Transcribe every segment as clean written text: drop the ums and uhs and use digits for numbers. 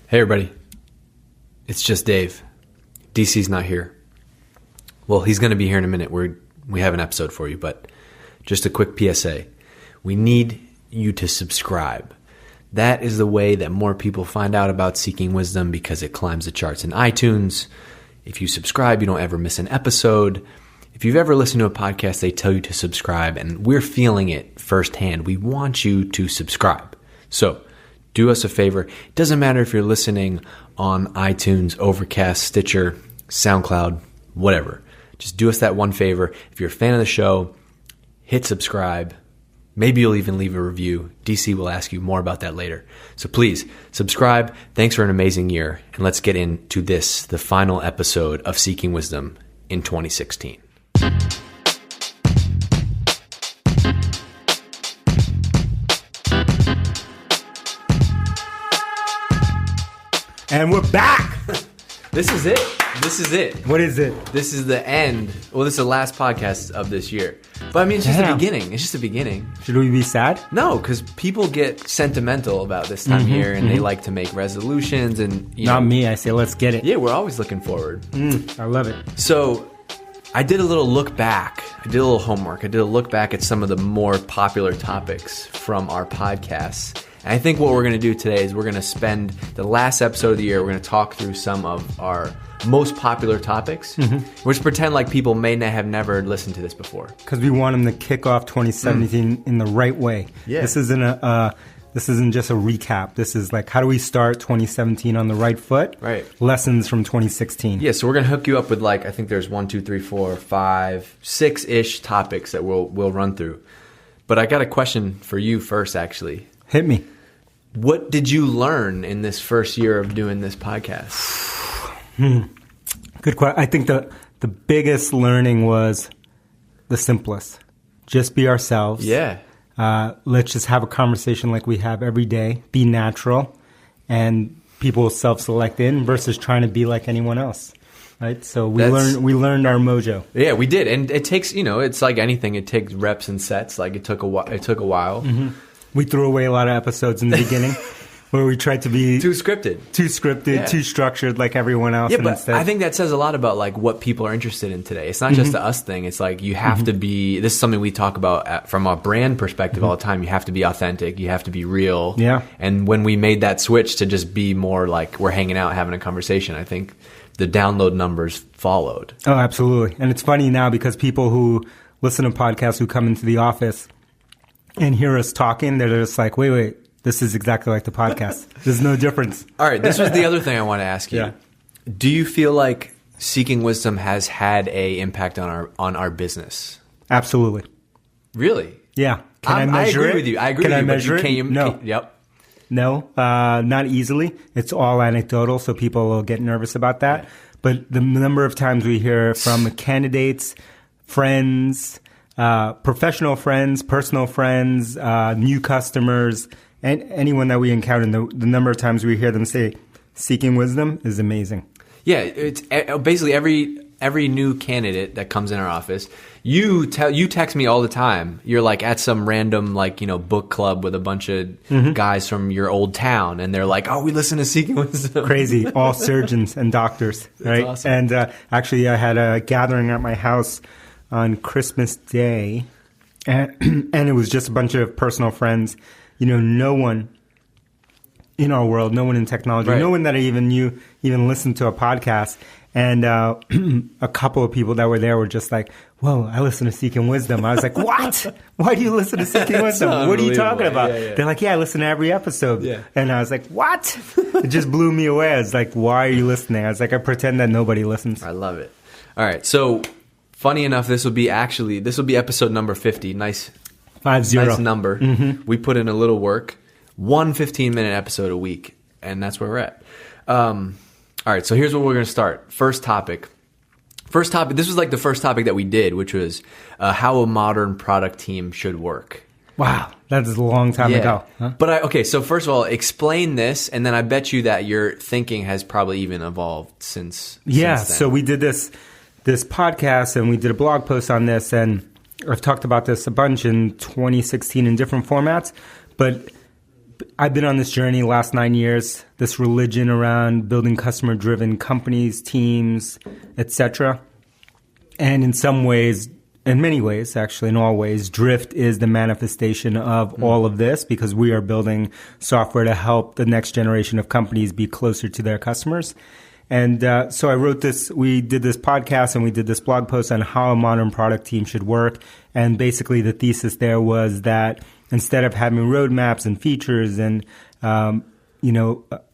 Hey everybody, it's just Dave. DC's not here. Well, he's going to be here in a minute. We have an episode for you, but just a quick PSA. We need you to subscribe. That is the way that more people find out about Seeking Wisdom because it climbs the charts in iTunes. If you subscribe, you don't ever miss an episode. If you've ever listened to a podcast, they tell you to subscribe, and we're feeling it firsthand. We want you to subscribe. So do us a favor. It doesn't matter if you're listening on iTunes, Overcast, Stitcher, SoundCloud, whatever. Just do us that one favor. If you're a fan of the show, hit subscribe. Maybe you'll even leave a review. DC will ask you more about that later. So please, subscribe. Thanks for an amazing year. And let's get into this, the final episode of Seeking Wisdom in 2016. And we're back. This is it. This is it. What is it? This is the end. Well, this is the last podcast of this year. But I mean, it's just the beginning. It's just the beginning. Should we be sad? No, because people get sentimental about this time of year, and they like to make resolutions. And Not me. I say, let's get it. Yeah, we're always looking forward. I love it. So I did a little look back. I did a little homework. I did a look back at some of the more popular topics from our podcasts. And I think what we're going to do today is we're going to spend the last episode of the year, we're going to talk through some of our most popular topics. We're just pretend like people may have never listened to this before. Because we want them to kick off 2017 in the right way. Yeah. This isn't just a recap. This is like, how do we start 2017 on the right foot? Right. Lessons from 2016. Yeah, so we're going to hook you up with I think there's 1, 2, 3, 4, 5, 6-ish topics that we'll run through. But I got a question for you first, actually. Hit me. What did you learn in this first year of doing this podcast? Good question. I think the biggest learning was the simplest. Just be ourselves. Yeah. Let's just have a conversation like we have every day. Be natural. And people will self-select in versus trying to be like anyone else. Right? So we learned our mojo. Yeah, we did. And it takes, it's like anything. It takes reps and sets. Like it took a while. We threw away a lot of episodes in the beginning where we tried to be too scripted, yeah. Too structured like everyone else. Yeah, but I think that says a lot about like what people are interested in today. It's not just the us thing. It's like you have to be. This is something we talk about from a brand perspective all the time. You have to be authentic. You have to be real. Yeah. And when we made that switch to just be more like we're hanging out, having a conversation, I think the download numbers followed. Oh, absolutely. And it's funny now because people who listen to podcasts who come into the office and hear us talking, they're just like, wait, this is exactly like the podcast. There's no difference. All right, this was the other thing I want to ask you. Yeah. Do you feel like Seeking Wisdom has had a impact on our business? Absolutely. Really? Yeah. Can I measure it? I agree with you. I agree Can with I you. measure it? No. Yep. No, not easily. It's all anecdotal, so people will get nervous about that. Yeah. But the number of times we hear from candidates, friends, professional friends, personal friends, new customers, and anyone that we encounter, the number of times we hear them say, Seeking Wisdom is amazing. Yeah, it's basically every new candidate that comes in our office, you text me all the time. You're like at some random book club with a bunch of guys from your old town, and they're like, "Oh, we listen to Seeking Wisdom." Crazy, all surgeons and doctors, right? That's awesome. And actually, I had a gathering at my house on Christmas Day, and it was just a bunch of personal friends. No one in our world, no one in technology, right. No one that I even knew even listened to a podcast. And a couple of people that were there were just like, whoa, I listen to Seeking Wisdom. I was like, what? Why do you listen to Seeking Wisdom? What are you talking about? Yeah. They're like, yeah, I listen to every episode. Yeah. And I was like, what? It just blew me away. I was like, why are you listening? I was like, I pretend that nobody listens. I love it. All right. So funny enough, this will be episode number 50. Nice 50. Nice number. We put in a little work. 1 15-minute episode a week. And that's where we're at. All right, so here's where we're going to start. First topic. This was like the first topic that we did, which was how a modern product team should work. Wow, that is a long time ago. Huh? But so first of all, explain this, and then I bet you that your thinking has probably even evolved since then. So we did this podcast, and we did a blog post on this, and I've talked about this a bunch in 2016 in different formats, but I've been on this journey the last 9 years, this religion around building customer-driven companies, teams, etc. And in some ways, in many ways, actually, in all ways, Drift is the manifestation of all of this because we are building software to help the next generation of companies be closer to their customers. And so I wrote this, we did this podcast and we did this blog post on how a modern product team should work. And basically the thesis there was that instead of having roadmaps and features and,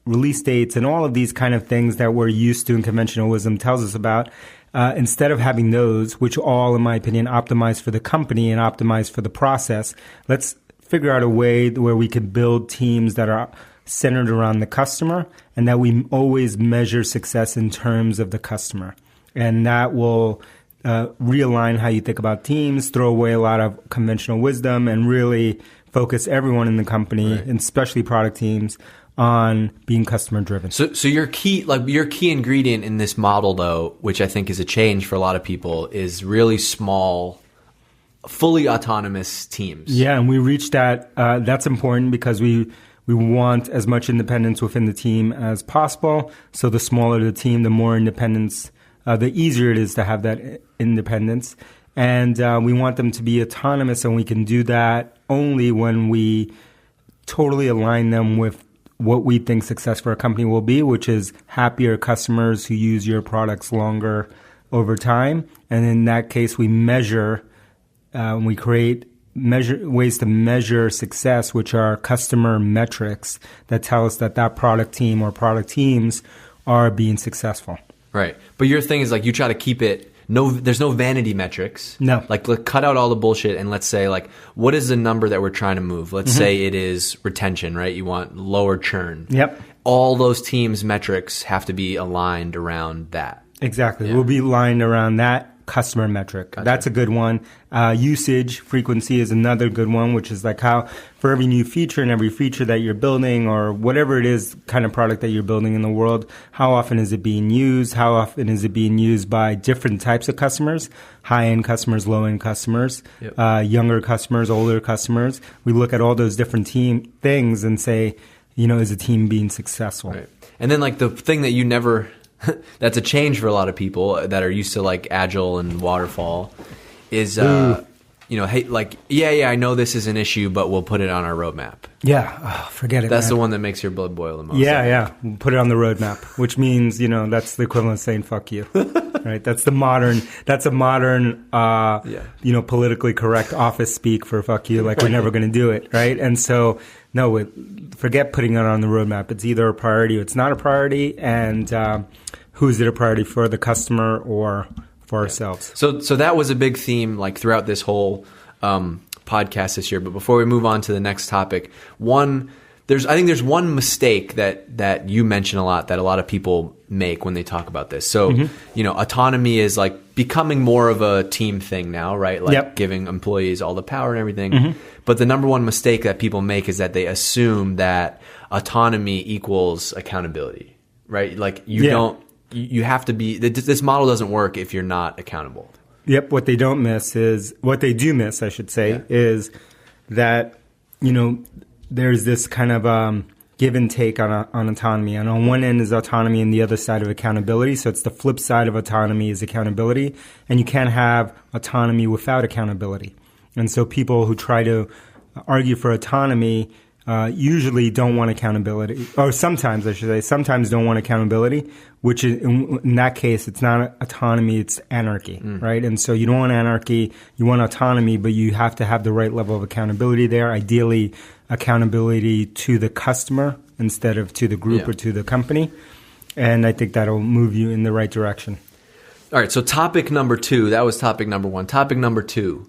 release dates and all of these kind of things that we're used to and conventional wisdom tells us about, instead of having those, which all, in my opinion, optimize for the company and optimize for the process, let's figure out a way where we can build teams that are centered around the customer and that we always measure success in terms of the customer. And that will realign how you think about teams, throw away a lot of conventional wisdom, and really focus everyone in the company, and especially product teams, on being customer driven. So your key ingredient in this model, though, which I think is a change for a lot of people, is really small, fully autonomous teams. Yeah, and we reached that. That's important because we want as much independence within the team as possible. So the smaller the team, the more independence, the easier it is to have that independence. And we want them to be autonomous, and we can do that only when we totally align them with what we think success for a company will be, which is happier customers who use your products longer over time. And in that case, we measure, we create ways to measure success, which are customer metrics that tell us that product team or product teams are being successful. Right. But your thing is like you try to keep it, there's no vanity metrics. No. Like cut out all the bullshit and let's say like, what is the number that we're trying to move? Let's say it is retention, right? You want lower churn. Yep. All those teams' metrics have to be aligned around that. Exactly. Yeah. We'll be aligned around that customer metric. Gotcha. That's a good one. Usage frequency is another good one, which is like how for every new feature and every feature that you're building or whatever it is kind of product that you're building in the world, how often is it being used? How often is it being used by different types of customers? High-end customers, low-end customers, younger customers, older customers. We look at all those different team things and say, is a team being successful? Right. And then like the thing that you never... that's a change for a lot of people that are used to like agile and waterfall is hey, like I know this is an issue but we'll put it on our roadmap. Forget it. That's man. The one that makes your blood boil the most. We'll put it on the roadmap, which means that's the equivalent of saying fuck you. Right? That's a modern politically correct office speak for fuck you, like we're never going to do it, right? And so forget putting it on the roadmap. It's either a priority or it's not a priority, and who is it a priority for, the customer or for ourselves? So that was a big theme like throughout this whole podcast this year. But before we move on to the next topic, I think there's one mistake that you mention a lot that a lot of people make when they talk about this. So, autonomy is like becoming more of a team thing now, right? Like giving employees all the power and everything. But the number one mistake that people make is that they assume that autonomy equals accountability, right? Like you have to be, this model doesn't work if you're not accountable. Yep. What they do miss, is that, there's this kind of give and take on autonomy. And on one end is autonomy and the other side of accountability. So it's the flip side of autonomy is accountability. And you can't have autonomy without accountability. And so people who try to argue for autonomy usually don't want accountability. Or sometimes don't want accountability, which is, in that case, it's not autonomy, it's anarchy, right? And so you don't want anarchy, you want autonomy, but you have to have the right level of accountability there. Ideally, accountability to the customer instead of to the group or to the company. And I think that'll move you in the right direction. All right, so topic number 2, that was topic number 1. Topic number 2,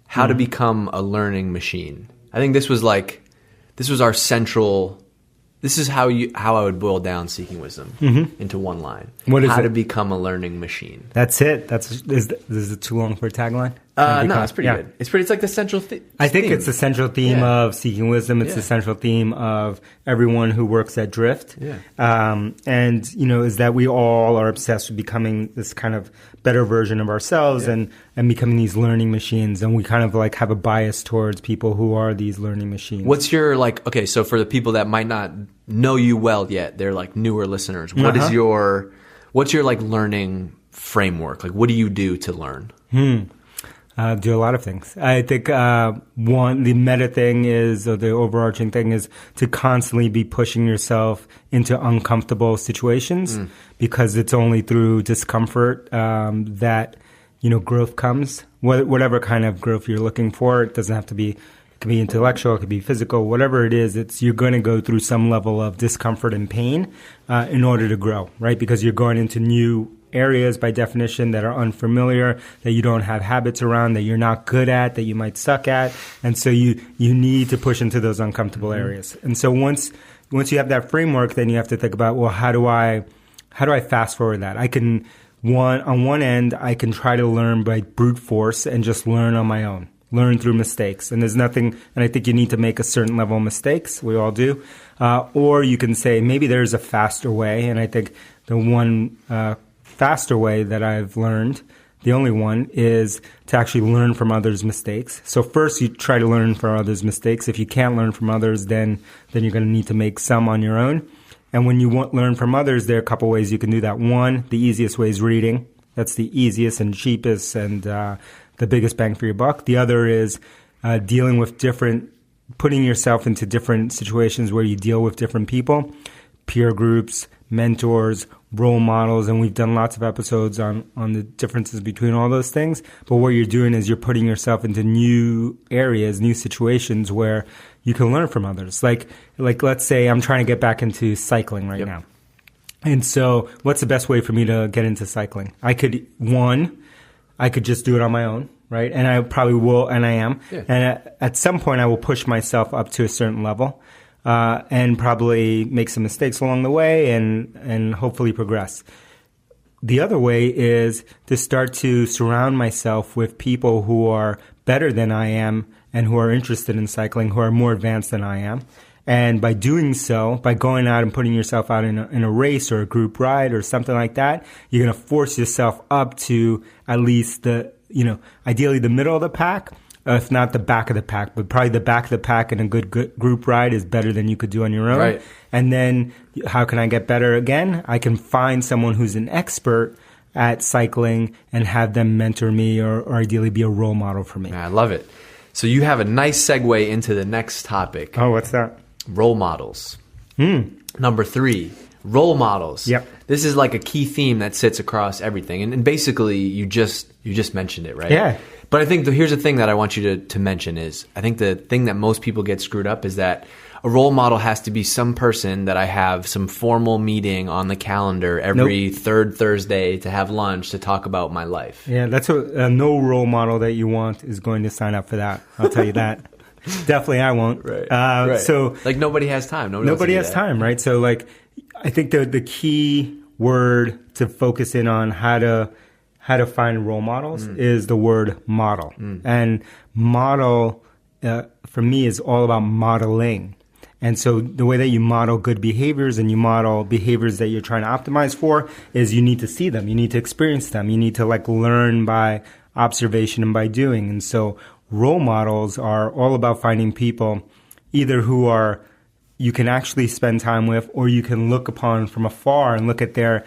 how to become a learning machine. I think this was our central, this is how I would boil down Seeking Wisdom into one line. What is how it? to become a learning machine. That's it. Is it too long for a tagline? No, it's pretty good. It's like the central theme. I think it's the central theme of Seeking Wisdom. It's the central theme of everyone who works at Drift. Yeah. And, is that we all are obsessed with becoming this kind of better version of ourselves and becoming these learning machines. And we kind of like have a bias towards people who are these learning machines. What's your so for the people that might not know you well yet, they're like newer listeners. What's your like learning framework? Like, what do you do to learn? Do a lot of things. I think one, the meta thing is, or the overarching thing is to constantly be pushing yourself into uncomfortable situations because it's only through discomfort that, growth comes. Whatever kind of growth you're looking for, it doesn't have to be, it can be intellectual, it could be physical, whatever it is, you're going to go through some level of discomfort and pain in order to grow, right? Because you're going into new areas by definition that are unfamiliar, that you don't have habits around, that you're not good at, that you might suck at. And so you need to push into those uncomfortable areas. And so once you have that framework, then you have to think about, well, how do I fast forward that? On one end, I can try to learn by brute force and just learn on my own, learn through mistakes. And there's nothing, and I think you need to make a certain level of mistakes. We all do. Or you can say, maybe there's a faster way. And I think the one, faster way that I've learned, the only one, is to actually learn from others' mistakes. So first you try to learn from others' mistakes. If you can't learn from others, then you're going to need to make some on your own. And when you learn from others, there are a couple ways you can do that. One, the easiest way is reading. That's the easiest and cheapest and the biggest bang for your buck. The other is dealing with putting yourself into different situations where you deal with different people, peer groups, mentors, role models, and we've done lots of episodes on the differences between all those things. But what you're doing is you're putting yourself into new areas, new situations where you can learn from others. Like let's say I'm trying to get back into cycling right now. And so what's the best way for me to get into cycling? I could just do it on my own, right? And I probably will, and I am. Yeah. And at some point I will push myself up to a certain level. And probably make some mistakes along the way and hopefully progress. The other way is to start to surround myself with people who are better than I am and who are interested in cycling, who are more advanced than I am. And by doing so, by going out and putting yourself out in a race or a group ride or something like that, you're going to force yourself up to at least ideally the middle of the pack. If not the back of the pack, but probably the back of the pack in a good group ride is better than you could do on your own. Right. And then how can I get better again? I can find someone who's an expert at cycling and have them mentor me or ideally be a role model for me. I love it. So you have a nice segue into the next topic. Oh, what's that? Role models. Number 3, role models. Yep. This is like a key theme that sits across everything. And basically you just mentioned it, right? Yeah. But I think here's the thing that I want you to mention is I think the thing that most people get screwed up is that a role model has to be some person that I have some formal meeting on the calendar every third Thursday to have lunch to talk about my life. Yeah, that's no role model that you want is going to sign up for that. I'll tell you that. Definitely I won't. Right. Right. So nobody has time. Nobody has time, right? So I think the key word to focus in on how to find role models is the word model. And model, for me, is all about modeling. And so the way that you model good behaviors and you model behaviors that you're trying to optimize for is you need to see them. You need to experience them. You need to learn by observation and by doing. And so role models are all about finding people either who are you can actually spend time with or you can look upon from afar and look at their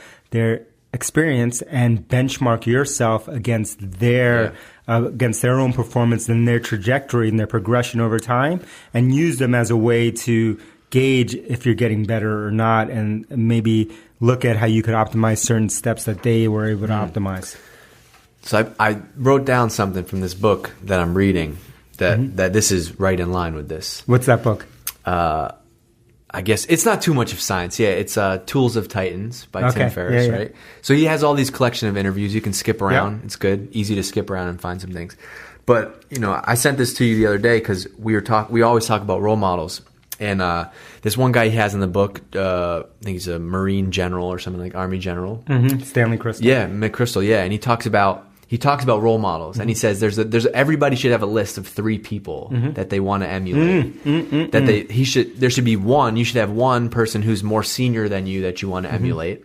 experience and benchmark yourself against their own performance and their trajectory and their progression over time and use them as a way to gauge if you're getting better or not and maybe look at how you could optimize certain steps that they were able to optimize. So I wrote down something from this book that I'm reading that this is right in line with this. What's that book? I guess it's not too much of science. Yeah, it's Tools of Titans by Tim Ferriss, right? So he has all these collection of interviews. You can skip around. Yeah. It's good. Easy to skip around and find some things. But, I sent this to you the other day because we always talk about role models. And this one guy he has in the book, I think he's a Marine general or something like Army general. Stanley Crystal. Yeah, McChrystal, yeah. And he talks about he talks about role models, and he says there's everybody should have a list of 3 people that they want to emulate. There should be one. You should have one person who's more senior than you that you want to emulate.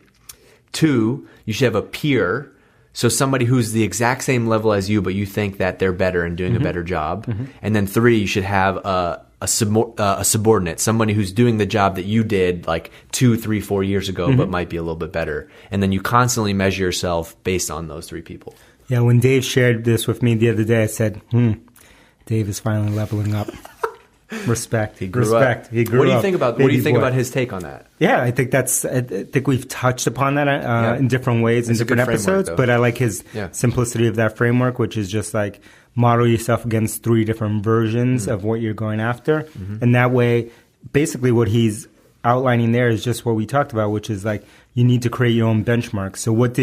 2, you should have a peer. So somebody who's the exact same level as you, but you think that they're better and doing a better job. And then 3, you should have a subordinate, somebody who's doing the job that you did like 2, 3, 4 years ago, but might be a little bit better. And then you constantly measure yourself based on those 3 people. Yeah, when Dave shared this with me the other day, I said, Dave is finally leveling up. Respect. He grew up. He grew What do you up. think about? What do you think about his take on that? Yeah, I think we've touched upon that in different ways in different episodes. But I like his simplicity of that framework, which is just like model yourself against 3 different versions of what you're going after, and that way, basically, what he's outlining there is just what we talked about, which is like you need to create your own benchmark. So what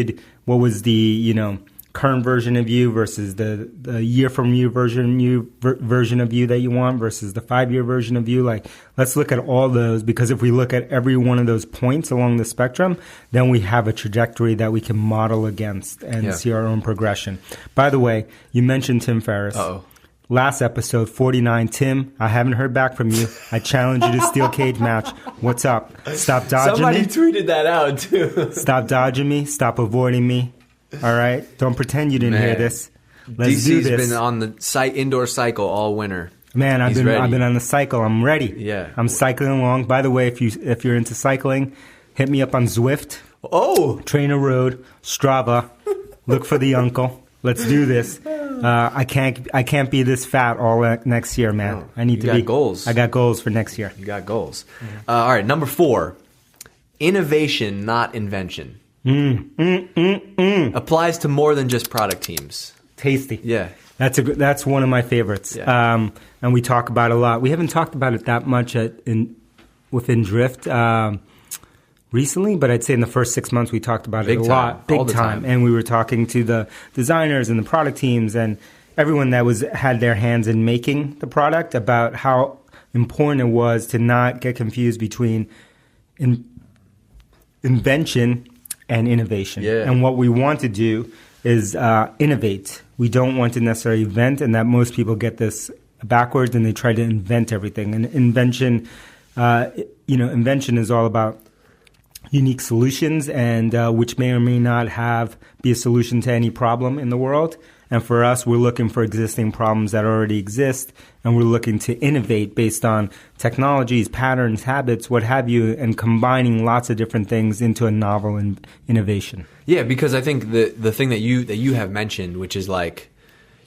was the current version of you versus the year from you version of you that you want versus the 5-year version of you. Like, let's look at all those, because if we look at every one of those points along the spectrum, then we have a trajectory that we can model against and see our own progression. By the way, you mentioned Tim Ferriss. Uh-oh. Last episode, 49. Tim, I haven't heard back from you. I challenge you to steel cage match. What's up? Stop dodging me. Somebody tweeted that out, too. Stop dodging me. Stop avoiding me. All right? Don't pretend you didn't hear this. Let's do DC's this. been on the indoor cycle all winter. Man, I've been on the cycle. I'm ready. Yeah. I'm cycling along. By the way, if you're into cycling, hit me up on Zwift. Oh! Trainer Road, Strava. Look for the uncle. Let's do this. I can't be this fat all next year, man. No, I need to be. Goals. I got goals for next year. You got goals. All right, number 4. Innovation, not invention. Applies to more than just product teams. Tasty. Yeah. That's one of my favorites. Yeah. And we talk about it a lot. We haven't talked about it that much within Drift recently, but I'd say in the first 6 months we talked about it a lot. Big time. And we were talking to the designers and the product teams and everyone that had their hands in making the product about how important it was to not get confused between invention and innovation. Yeah. And what we want to do is innovate. We don't want to necessarily invent, and that most people get this backwards and they try to invent everything. And invention is all about unique solutions, and which may or may not be a solution to any problem in the world. And for us, we're looking for existing problems that already exist, and we're looking to innovate based on technologies, patterns, habits, what have you, and combining lots of different things into a novel innovation. Yeah, because I think the thing that you have mentioned, which is like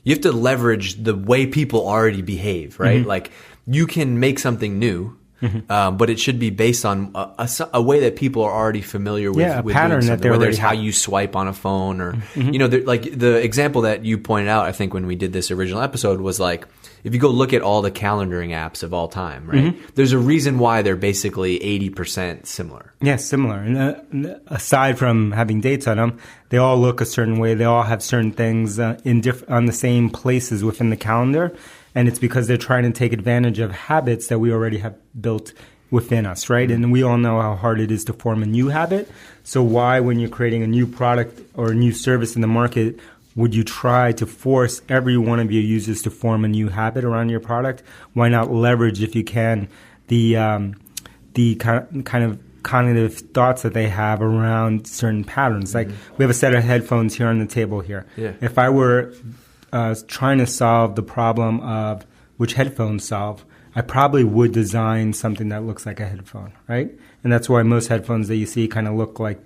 you have to leverage the way people already behave, right? Mm-hmm. Like you can make something new. Mm-hmm. But it should be based on a way that people are already familiar with. Yeah, a pattern that they're whether it's how you swipe on a phone or, like the example that you pointed out, I think when we did this original episode was like, if you go look at all the calendaring apps of all time, right? Mm-hmm. There's a reason why they're basically 80% similar. Yeah, similar. And aside from having dates on them, they all look a certain way. They all have certain things on the same places within the calendar. And it's because they're trying to take advantage of habits that we already have built within us, right? And we all know how hard it is to form a new habit. So why, when you're creating a new product or a new service in the market, would you try to force every one of your users to form a new habit around your product? Why not leverage, if you can, the kind of cognitive thoughts that they have around certain patterns? Like we have a set of headphones here on the table here. Yeah. If I were trying to solve the problem of which headphones solve, I probably would design something that looks like a headphone, right? And that's why most headphones that you see kind of look like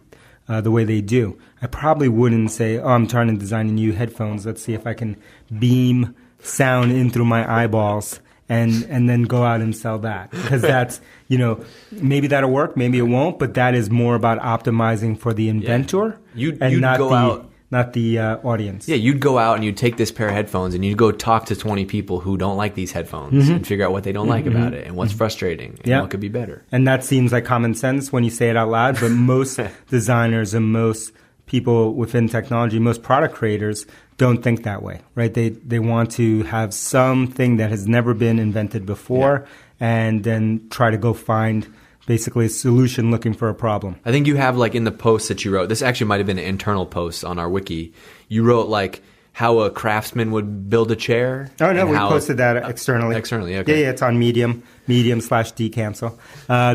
the way they do. I probably wouldn't say, I'm trying to design new headphones. Let's see if I can beam sound in through my eyeballs and then go out and sell that. Because that's, maybe that'll work, maybe it won't, but that is more about optimizing for the inventor not the audience. Yeah, you'd go out and you'd take this pair of headphones and you'd go talk to 20 people who don't like these headphones and figure out what they don't like about it and what's frustrating and what could be better. And that seems like common sense when you say it out loud, but most designers and most people within technology, most product creators don't think that way, right? They want to have something that has never been invented before and then try to go find basically a solution looking for a problem. I think you have, like, in the post that you wrote, this actually might have been an internal post on our wiki, you wrote, like, how a craftsman would build a chair. Oh no, we posted that externally. Externally, okay. Yeah, it's on medium/decancel.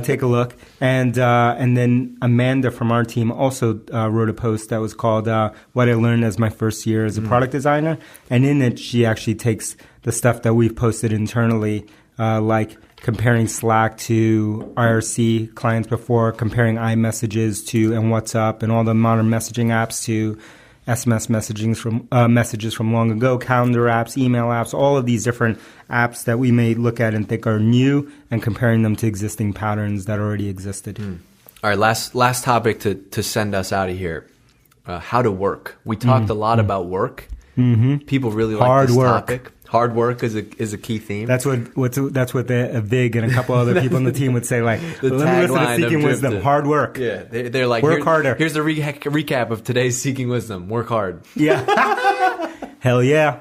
Take a look. And then Amanda from our team also wrote a post that was called "What I Learned as My First Year as a Product Designer," and in it she actually takes the stuff that we've posted internally, like comparing Slack to IRC clients before, comparing iMessages to and WhatsApp and all the modern messaging apps to SMS messages from long ago, calendar apps, email apps, all of these different apps that we may look at and think are new, and comparing them to existing patterns that already existed. All right, last topic to send us out of here. How to work. We talked a lot about work. People really like this topic. Hard work is a key theme. That's what Vig and a couple other people on the team would say. Like, let me listen to Seeking Wisdom. Hard work. Yeah, they're like, work harder. Here's the recap of today's Seeking Wisdom. Work hard. Yeah. Hell yeah.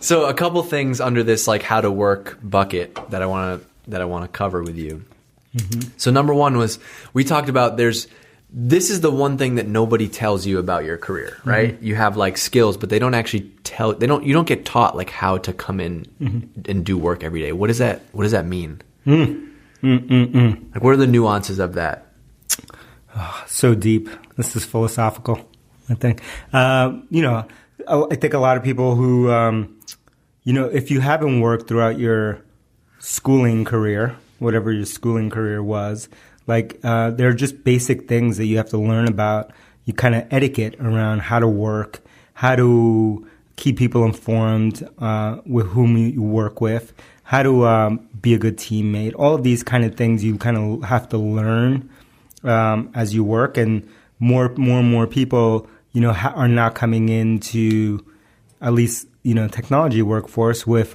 So a couple things under this like how to work bucket that I want to cover with you. So number one was we talked about this is the one thing that nobody tells you about your career, right? You have like skills, but they don't actually you don't get taught like how to come in and do work every day. What does that mean? Like, what are the nuances of that? Oh, so deep. This is philosophical, I think. I think a lot of people who, if you haven't worked throughout your schooling career, whatever your schooling career was, like, there are just basic things that you have to learn about. You kind of etiquette around how to work, how to keep people informed with whom you work with, how to be a good teammate. All of these kind of things you kind of have to learn as you work. And more and more people, are now coming into at least technology workforce with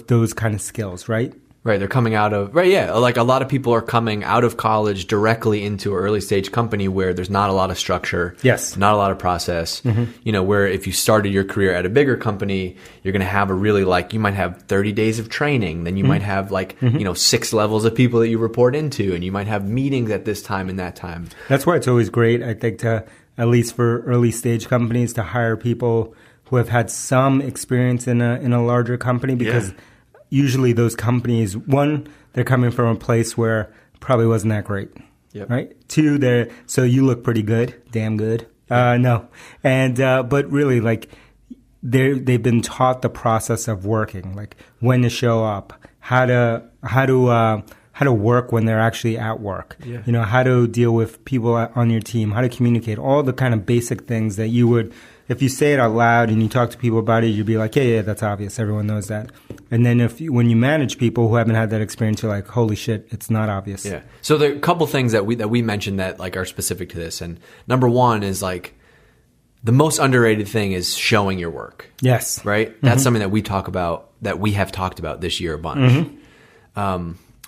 those kind of skills, right? Right, they're coming out of like a lot of people are coming out of college directly into an early stage company where there's not a lot of structure, not a lot of process. Where if you started your career at a bigger company, you're going to have you might have 30 days of training, then you might have 6 levels of people that you report into, and you might have meetings at this time and that time. That's why it's always great, I think, to at least for early stage companies to hire people who have had some experience in a larger company, because usually those companies, one, they're coming from a place where it probably wasn't that great, right? 2, so you look pretty good, damn good. No, and but really, like, they've been taught the process of working, like when to show up, how to work when they're actually at work. How to deal with people on your team, how to communicate, all the kind of basic things that you would. If you say it out loud and you talk to people about it, you'd be like, yeah, that's obvious. Everyone knows that. And then when you manage people who haven't had that experience, you're like, holy shit, it's not obvious. Yeah. So there are a couple things that we mentioned that like are specific to this. And number one is like the most underrated thing is showing your work. Yes. Right? That's something that we have talked about this year a bunch.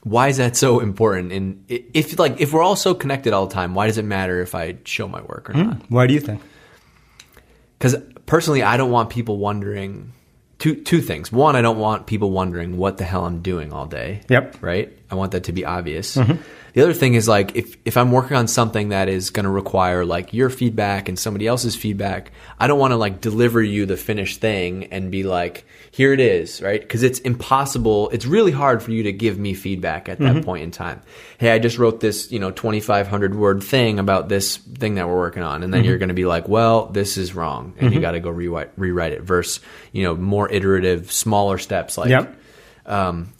Why is that so important? And if we're all so connected all the time, why does it matter if I show my work or not? Why do you think? Because personally, I don't want people wondering two things. One, I don't want people wondering what the hell I'm doing all day. Yep. Right? I want that to be obvious. The other thing is like if I'm working on something that is going to require like your feedback and somebody else's feedback, I don't want to like deliver you the finished thing and be like, here it is, right? Because it's impossible. It's really hard for you to give me feedback at that point in time. Hey, I just wrote this, 2,500 word thing about this thing that we're working on. And then you're going to be like, well, this is wrong. And you got to go rewrite it versus, more iterative, smaller steps. Like,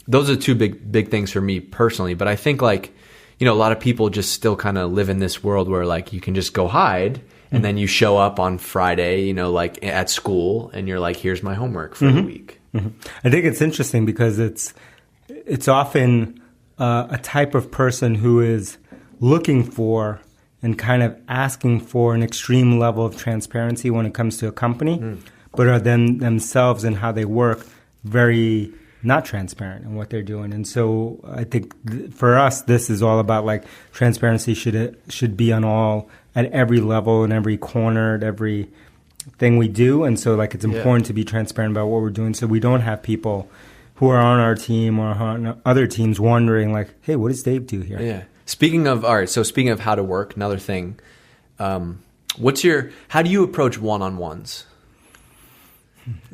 those are two big things for me personally. But I think like, a lot of people just still kind of live in this world where like you can just go hide and then you show up on Friday, like at school and you're like, here's my homework for the week. I think it's interesting because it's often a type of person who is looking for and kind of asking for an extreme level of transparency when it comes to a company, but are then themselves and how they work very not transparent in what they're doing. And so I think for us, this is all about like transparency should be at every level and every corner, at every thing we do. And so like it's important to be transparent about what we're doing so we don't have people who are on our team or on other teams wondering like, hey, what does Dave do here? Yeah. Speaking of how to work, another thing, how do you approach one-on-ones?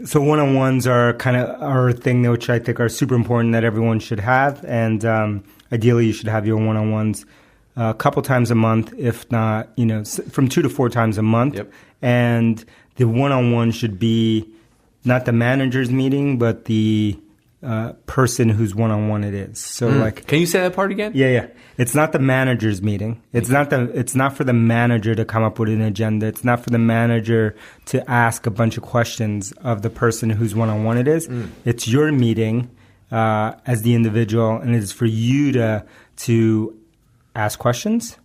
So one-on-ones are kind of our thing, which I think are super important that everyone should have. And ideally, you should have your one-on-ones a couple times a month, if not, from 2 to 4 times a month. Yep. And the one-on-one should be not the manager's meeting, but the person whose one-on-one it is. So can you say that part again? Yeah. It's not the manager's meeting. It's not for the manager to come up with an agenda. It's not for the manager to ask a bunch of questions of the person whose one-on-one it is. It's your meeting as the individual, and it is for you to ask questions,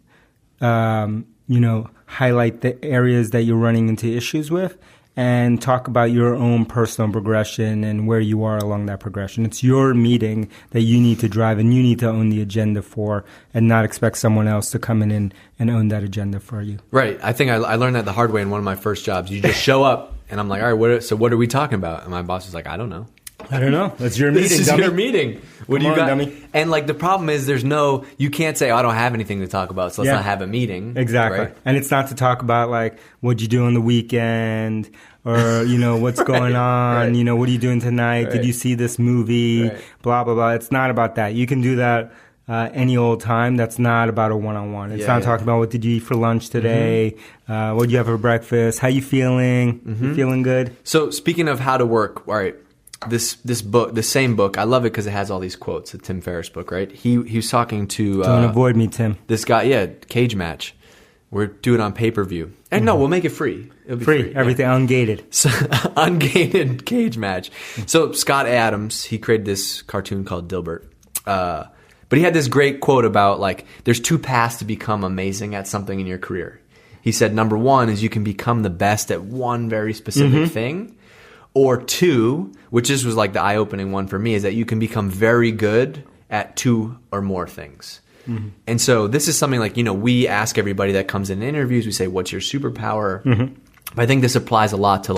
highlight the areas that you're running into issues with, and talk about your own personal progression and where you are along that progression. It's your meeting that you need to drive, and you need to own the agenda for, and not expect someone else to come in and own that agenda for you. Right. I think I learned that the hard way in one of my first jobs. You just show up, and I'm like, all right, what are we talking about? And my boss is like, I don't know. I don't know. That's your meeting, This is dummy. your meeting. What do you got? Dummy. And the problem is you can't say, I don't have anything to talk about, so let's not have a meeting. Exactly. Right? And it's not to talk about what'd you do on the weekend, or, what's going on, right. What are you doing tonight? Right. Did you see this movie? Right. Blah, blah, blah. It's not about that. You can do that any old time. That's not about a one-on-one. It's not talking about what did you eat for lunch today? What did you have for breakfast? How you feeling? You feeling good? So speaking of how to work, all right. This book, the same book, I love it because it has all these quotes. The Tim Ferriss book, right? He was talking to Don't avoid me, Tim. This guy, cage match. We're doing it on pay-per-view, and no, we'll make it free. It'll be free. Everything ungated. So, ungated cage match. So Scott Adams, he created this cartoon called Dilbert, but he had this great quote about there's 2 paths to become amazing at something in your career. He said, number 1 is you can become the best at one very specific thing. Or 2, which this was the eye-opening one for me, is that you can become very good at 2 or more things. And so this is something we ask everybody that comes in interviews, we say, what's your superpower? But I think this applies a lot to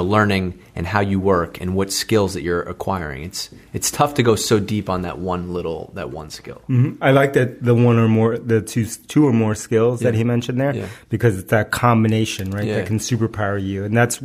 learning and how you work and what skills that you're acquiring. It's tough to go so deep on that one skill. I like that the one or more, the two or more skills that he mentioned there, because it's that combination, right? That can superpower you, and that's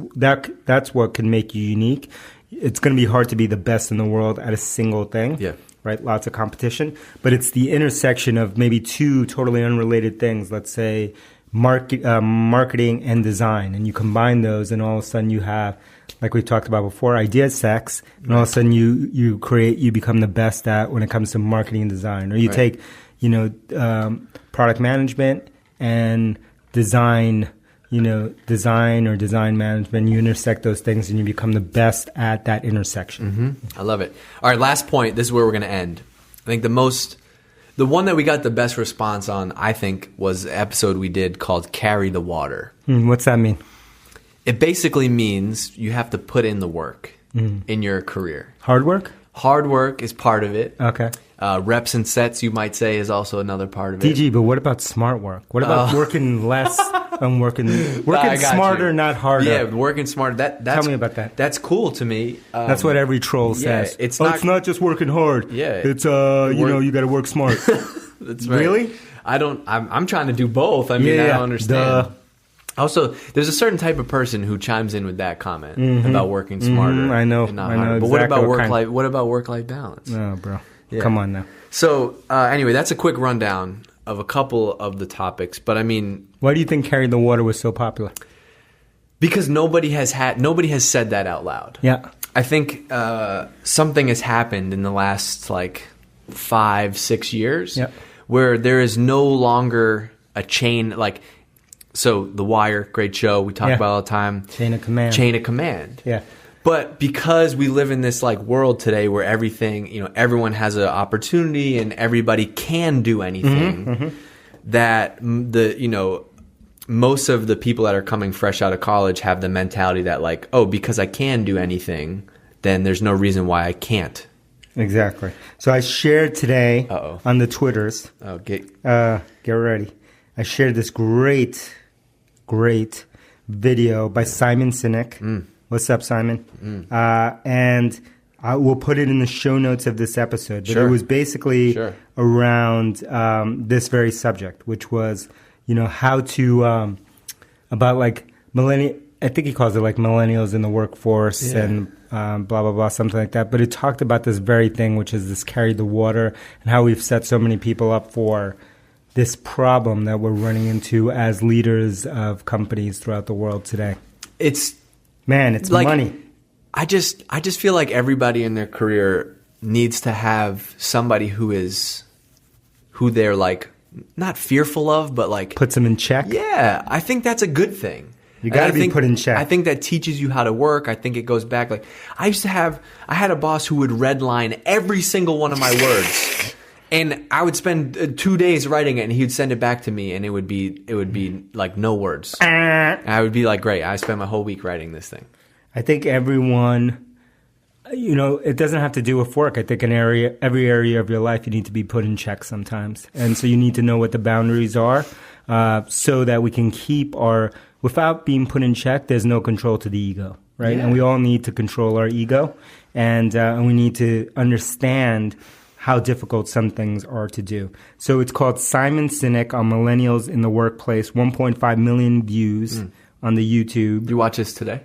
what can make you unique. It's going to be hard to be the best in the world at a single thing. Right? Lots of competition, but it's the intersection of maybe 2 totally unrelated things. Let's say marketing and design, and you combine those, and all of a sudden you have, like we talked about before, idea sex, and all of a sudden you become the best at when it comes to marketing and design. Or you take, product management and design. Design or design management, you intersect those things and you become the best at that intersection. I love it. All right, last point. This is where we're going to end. I think the one that we got the best response on, I think, was the episode we did called Carry the Water. What's that mean? It basically means you have to put in the work in your career. Hard work? Hard work is part of it. Okay. Reps and sets, you might say, is also another part of it. DG, but what about smart work? What about working less and working smarter, not harder? Yeah, working smarter. That's, tell me about that. That's cool to me. That's what every troll says. It's not just working hard. Yeah, it's you got to work smart. That's right. Really? I'm trying to do both. I mean, I don't understand. Also, there's a certain type of person who chimes in with that comment about working smarter. I know. And not harder. But what about work-life balance? Oh, bro. Yeah. Come on now. So anyway, that's a quick rundown of a couple of the topics. But I mean, why do you think Carry the Water was so popular? Because nobody has said that out loud. Yeah. I think something has happened in the last 5-6 years where there is no longer a chain so The Wire, great show, we talk about all the time. Chain of command. Yeah. But because we live in this world today where everything, everyone has an opportunity and everybody can do anything, that most of the people that are coming fresh out of college have the mentality that because I can do anything, then there's no reason why I can't. Exactly. So I shared today on the Twitters. Oh, get ready. I shared this great video by Simon Sinek. What's up, Simon? And I will put it in the show notes of this episode. But it was basically around this very subject, which was, how to about I think he calls it like millennials in the workforce and blah, blah, blah, something like that. But it talked about this very thing, which is this carry the water, and how we've set so many people up for this problem that we're running into as leaders of companies throughout the world today. It's like, money. I just feel like everybody in their career needs to have somebody who they're like not fearful of, but like puts them in check. Yeah, I think that's a good thing. You got to be put in check. I think that teaches you how to work. I think it goes back. Like I had a boss who would redline every single one of my words, and I would spend 2 days writing it, and he would send it back to me, and it would be like no words. And I would be like, great, I spent my whole week writing this thing. I think everyone, it doesn't have to do with work. I think every area of your life, you need to be put in check sometimes. And so you need to know what the boundaries are so that we can keep without being put in check, there's no control to the ego, right? Yeah. And we all need to control our ego. And we need to understand how difficult some things are to do. So it's called Simon Sinek on Millennials in the Workplace, 1.5 million views on the YouTube. You watch this today?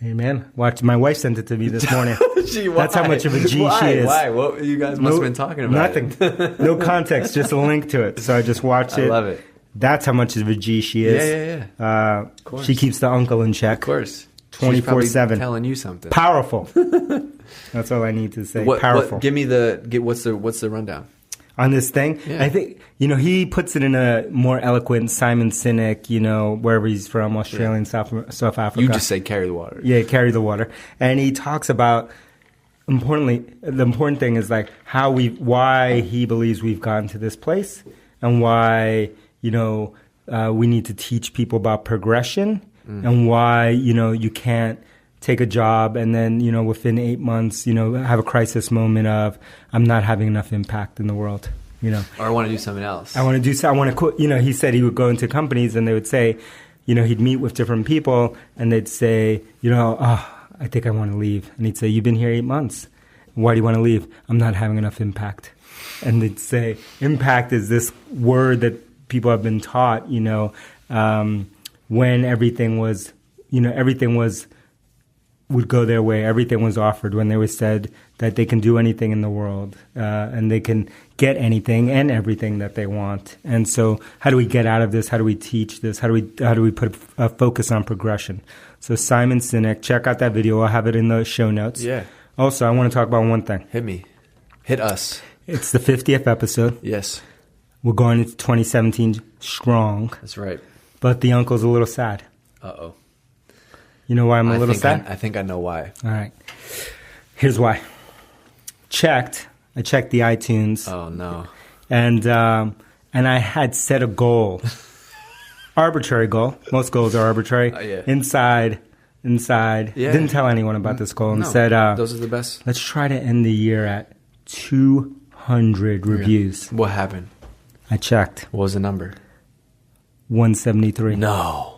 Hey, man. My wife sent it to me this morning. That's how much of a G she is. Why? What you guys must have been talking about? Nothing. No context, just a link to it. So I just watched it. I love it. That's how much of a G she is. Yeah. Of course. She keeps the uncle in check. Of course. 24/7. Telling you something. Powerful. That's all I need to say. Powerful. Give me what's the rundown on this thing? Yeah. I think he puts it in a more eloquent Simon Sinek. Wherever he's from, Australia, South Africa. You just say carry the water. Yeah, carry the water. And he talks about the important thing is like why he believes we've gotten to this place, and why we need to teach people about progression, and why you can't take a job and then, within 8 months, have a crisis moment of, I'm not having enough impact in the world, Or I want to do something else. He said he would go into companies and they would say, he'd meet with different people and they'd say, I think I want to leave. And he'd say, you've been here 8 months. Why do you want to leave? I'm not having enough impact. And they'd say, impact is this word that people have been taught, when everything was would go their way. Everything was offered when they were said that they can do anything in the world and they can get anything and everything that they want. And so how do we get out of this? How do we teach this? How do we put a focus on progression? So Simon Sinek, check out that video. I'll have it in the show notes. Yeah. Also, I want to talk about one thing. Hit me. Hit us. It's the 50th episode. Yes. We're going into 2017 strong. That's right. But the uncle's a little sad. Uh-oh. You know why I'm a little sad? I think I know why. All right. Here's why. I checked the iTunes. Oh, no. And I had set a goal. Arbitrary goal. Most goals are arbitrary. Yeah. Inside. Yeah. Didn't tell anyone about this goal. And said, those are the best. Let's try to end the year at 200 reviews. What happened? I checked. What was the number? 173. No.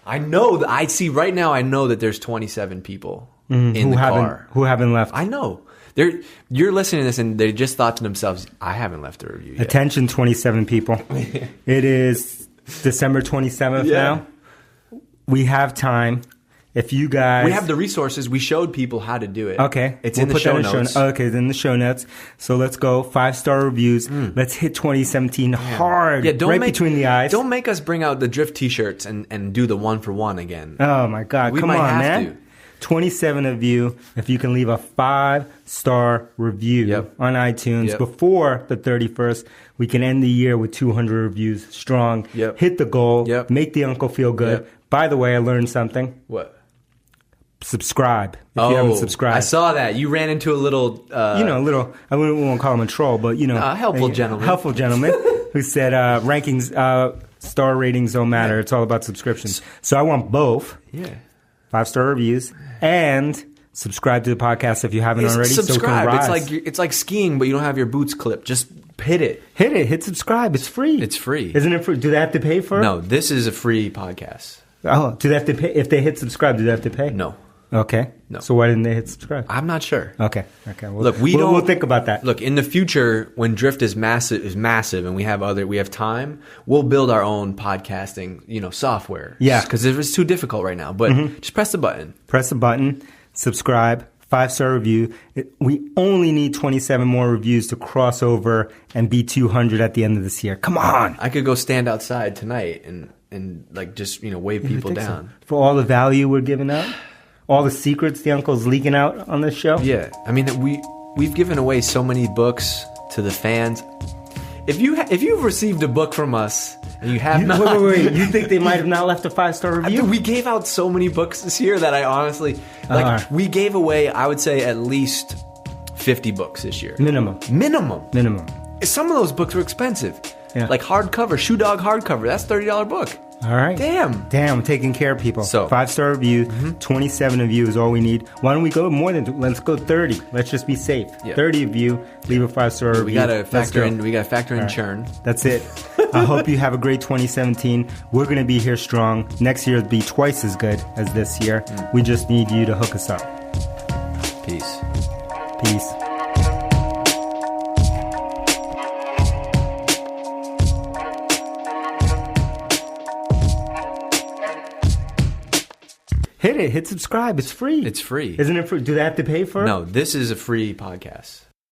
I know that I see right now. I know that there's 27 people in the car who haven't left. I know. You're listening to this and they just thought to themselves, I haven't left a review yet. Attention, 27 people. It is December 27th now. We have time. If you guys... We have the resources. We showed people how to do it. Okay. It's in the show notes. Okay, it's in the show notes. So let's go. 5-star reviews. Let's hit 2017 hard. Yeah, between the eyes. Don't make us bring out the Drift t-shirts and do the 1-for-1 again. Oh, my God. Come on, man. 27 of you, if you can leave a 5-star review on iTunes before the 31st, we can end the year with 200 reviews strong. Hit the goal. Make the uncle feel good. By the way, I learned something. What? Subscribe if you haven't subscribed. I saw that. You ran into a little... I won't call him a troll, but, helpful gentleman. Helpful gentleman who said rankings, star ratings don't matter. It's all about subscriptions. So I want both. Yeah. 5-star reviews and subscribe to the podcast if you haven't already. Subscribe. So it's like skiing, but you don't have your boots clipped. Just hit it. Hit subscribe. It's free. It's free. Isn't it free? Do they have to pay for it? No, this is a free podcast. Oh, do they have to pay? If they hit subscribe, do they have to pay? No. Okay. No. So why didn't they hit subscribe? I'm not sure. Okay. Okay. Look, we'll think about that. Look, in the future, when Drift is massive, and we have time, we'll build our own podcasting, software. Yeah. Because it's too difficult right now. But just press the button. Press the button, subscribe, 5-star review. We only need 27 more reviews to cross over and be 200 at the end of this year. Come on. I could go stand outside tonight and like just wave people down for all the value we're giving out, all the secrets the uncle's leaking out on this show. Yeah, I mean we've given away so many books to the fans. If you've received a book from us and you have not, wait, you think they might have not left a 5-star review? We gave out so many books this year that I honestly we gave away, I would say, at least 50 books this year. Minimum. Some of those books were expensive. Yeah. Like hardcover, Shoe Dog hardcover. That's $30 book. All right. Damn, taking care of people. So 5-star review, 27 of you is all we need. Why don't we go more than let's go 30. Let's just be safe. Yeah. 30 of you, leave a 5-star review. We gotta factor in churn. That's it. I hope you have a great 2017. We're gonna be here strong. Next year will be twice as good as this year. We just need you to hook us up. Peace. Hit subscribe. It's free. It's free. Isn't it free? Do they have to pay for it? No, this is a free podcast.